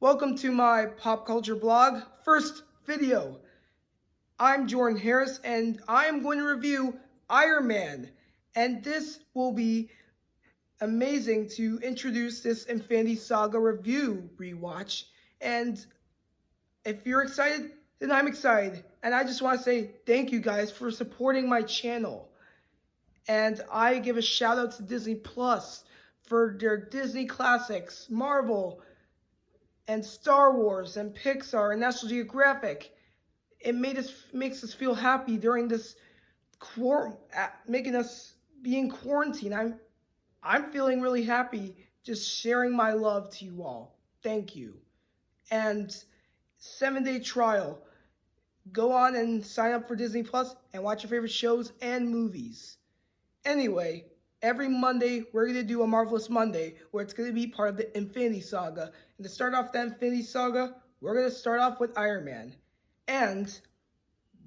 Welcome to my pop culture blog. First video. I'm Jordan Harris and I am going to review Iron Man. And this will be amazing to introduce this Infinity Saga review rewatch. And if you're excited, then I'm excited. And I just want to say thank you guys for supporting my channel. And I give a shout out to Disney Plus for their Disney classics, Marvel, and Star Wars and Pixar and National Geographic. It makes us feel happy during this making us be in quarantine. I'm feeling really happy just sharing my love to you all. Thank you. And 7-day trial. Go on and sign up for Disney Plus and watch your favorite shows and movies. Anyway, every Monday, we're going to do a Marvelous Monday, where it's going to be part of the Infinity Saga. And to start off the Infinity Saga, we're going to start off with Iron Man. And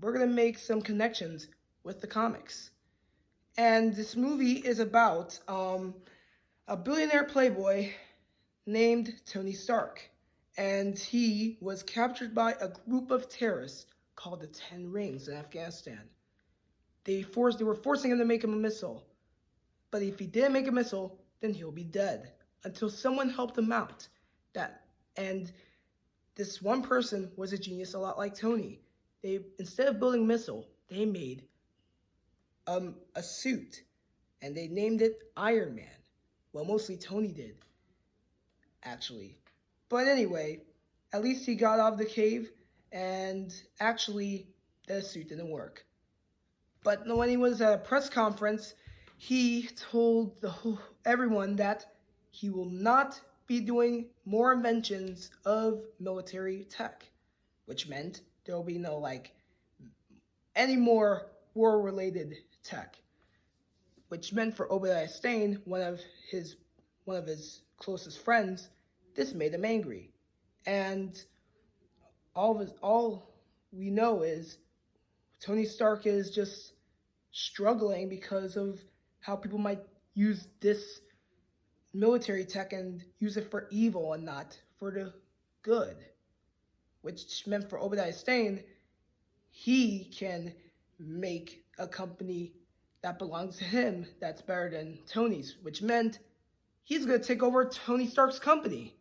we're going to make some connections with the comics. And this movie is about a billionaire playboy named Tony Stark. And he was captured by a group of terrorists called the Ten Rings in Afghanistan. They were forcing him to make him a missile. But if he didn't make a missile, then he'll be dead. Until someone helped him out. And this one person was a genius, a lot like Tony. Instead of building a missile, they made a suit. And they named it Iron Man. Well, mostly Tony did, actually. But anyway, at least he got out of the cave, and actually, the suit didn't work. But when he was at a press conference, he told everyone that he will not be doing more inventions of military tech, which meant there will be no any more war-related tech, which meant for Obadiah Stane, one of his closest friends, this made him angry. And all we know is Tony Stark is just struggling because of how people might use this military tech and use it for evil and not for the good. Which meant for Obadiah Stane, he can make a company that belongs to him that's better than Tony's, which meant he's going to take over Tony Stark's company.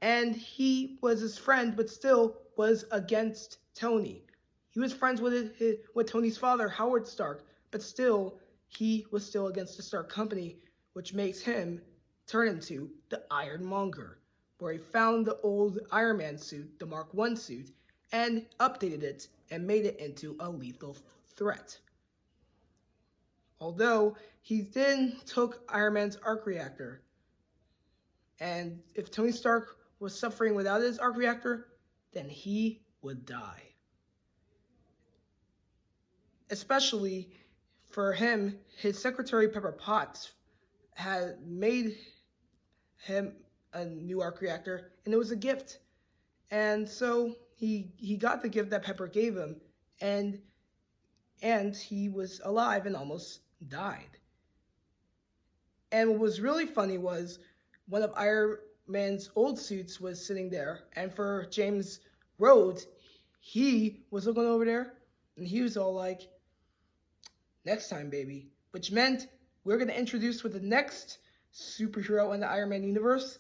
And he was his friend, but still was against Tony. He was friends with Tony's father, Howard Stark, but still, he was still against the Stark Company, which makes him turn into the Ironmonger, where he found the old Iron Man suit, the Mark I suit, and updated it and made it into a lethal threat. Although, he then took Iron Man's arc reactor. And if Tony Stark was suffering without his arc reactor, then he would die. Especially for him, his secretary Pepper Potts had made him a new arc reactor, and it was a gift. And so he got the gift that Pepper gave him, and he was alive and almost died. And what was really funny was one of Iron Man's old suits was sitting there, and for James Rhodes, he was looking over there, and he was all like, "Next time, baby." Which meant we're going to introduce with the next superhero in the Iron Man universe,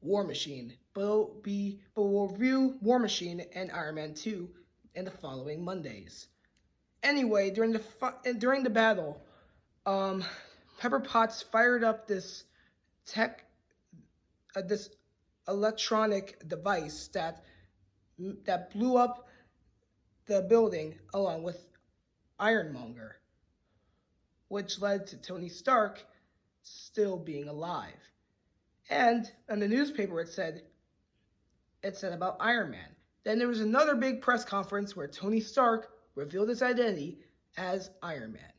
War Machine. But we'll review War Machine and Iron Man 2 in the following Mondays. Anyway, during the battle, Pepper Potts fired up this electronic device that blew up the building along with Ironmonger, which led to Tony Stark still being alive. And in the newspaper it said about Iron Man. Then there was another big press conference where Tony Stark revealed his identity as Iron Man.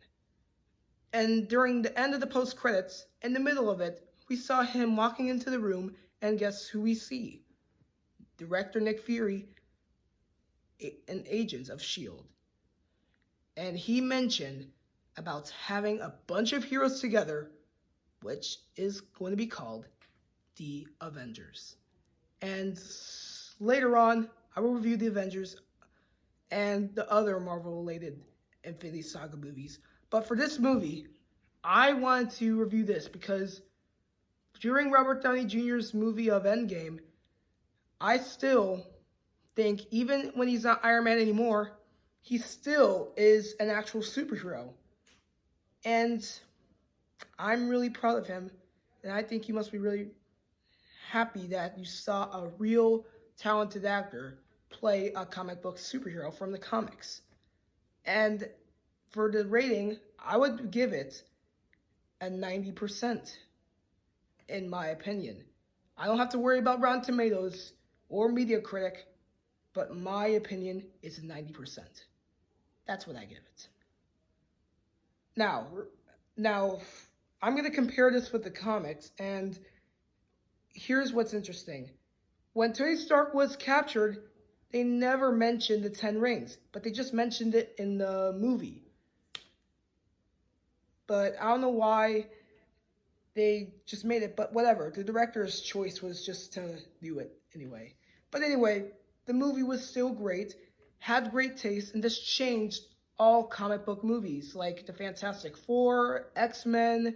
And during the end of the post-credits, in the middle of it, we saw him walking into the room, and guess who we see? Director Nick Fury and Agents of S.H.I.E.L.D. And he mentioned about having a bunch of heroes together, which is going to be called the Avengers. And later on, I will review the Avengers and the other Marvel-related Infinity Saga movies. But for this movie, I wanted to review this because during Robert Downey Jr.'s movie of Endgame, I still think, even when he's not Iron Man anymore, he still is an actual superhero. And I'm really proud of him. And I think you must be really happy that you saw a real talented actor play a comic book superhero from the comics. And for the rating, I would give it a 90%, in my opinion. I don't have to worry about Rotten Tomatoes or Metacritic, but my opinion is 90%. That's what I give it. Now, I'm going to compare this with the comics, and here's what's interesting. When Tony Stark was captured, they never mentioned the 10 rings, but they just mentioned it in the movie. But I don't know why they just made it, but whatever. The director's choice was just to do it anyway. But anyway, the movie was still great, had great taste, and this changed all comic book movies, like the Fantastic Four, X-Men,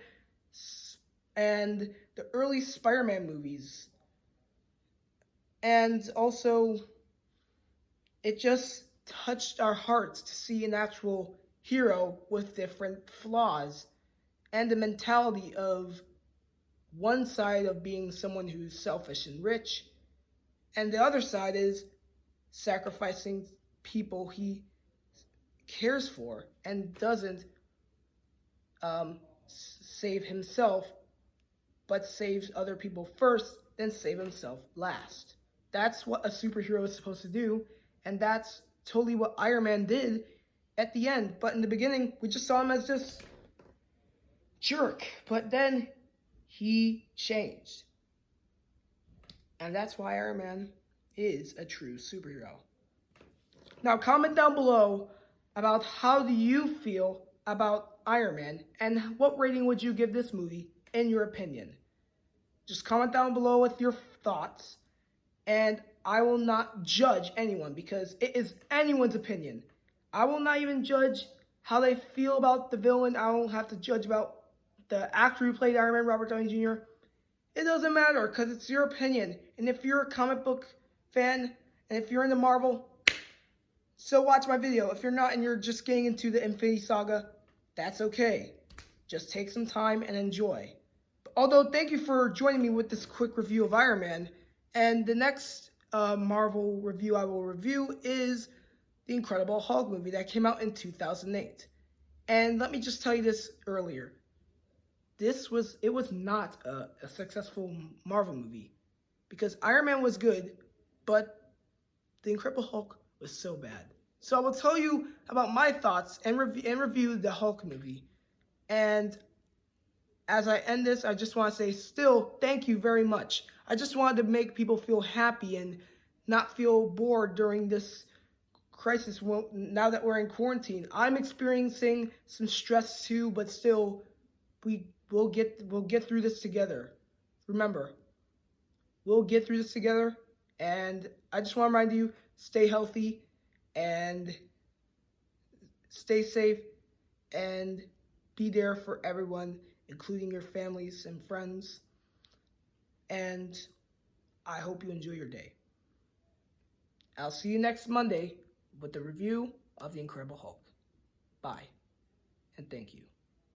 and the early Spider-Man movies. And also, it just touched our hearts to see an actual hero with different flaws and the mentality of one side of being someone who's selfish and rich, and the other side is sacrificing people he cares for and doesn't save himself, but saves other people first, then save himself last. That's what a superhero is supposed to do, and that's totally what Iron Man did at the end. But in the beginning, we just saw him as this jerk, but then he changed. And that's why Iron Man is a true superhero. Now, comment down below about how do you feel about Iron Man, and what rating would you give this movie in your opinion. Just comment down below with your thoughts, and I will not judge anyone because it is anyone's opinion. I will not even judge how they feel about the villain. I don't have to judge about the actor who played Iron Man, Robert Downey Jr. It doesn't matter because it's your opinion. And if you're a comic book fan, and if you're into Marvel, so watch my video. If you're not and you're just getting into the Infinity Saga, that's okay. Just take some time and enjoy. Although, thank you for joining me with this quick review of Iron Man. And the next Marvel review I will review is the Incredible Hulk movie that came out in 2008. And let me just tell you this earlier. It was not a successful Marvel movie because Iron Man was good, but the Incredible Hulk was so bad. So I will tell you about my thoughts and review the Hulk movie. And as I end this, I just want to say still thank you very much. I just wanted to make people feel happy and not feel bored during this crisis now that we're in quarantine. I'm experiencing some stress too, but still we'll get through this together. Remember, we'll get through this together, and I just want to remind you, stay healthy and stay safe and be there for everyone, including your families and friends. And I hope you enjoy your day. I'll see you next Monday with the review of The Incredible Hulk. Bye, and thank you.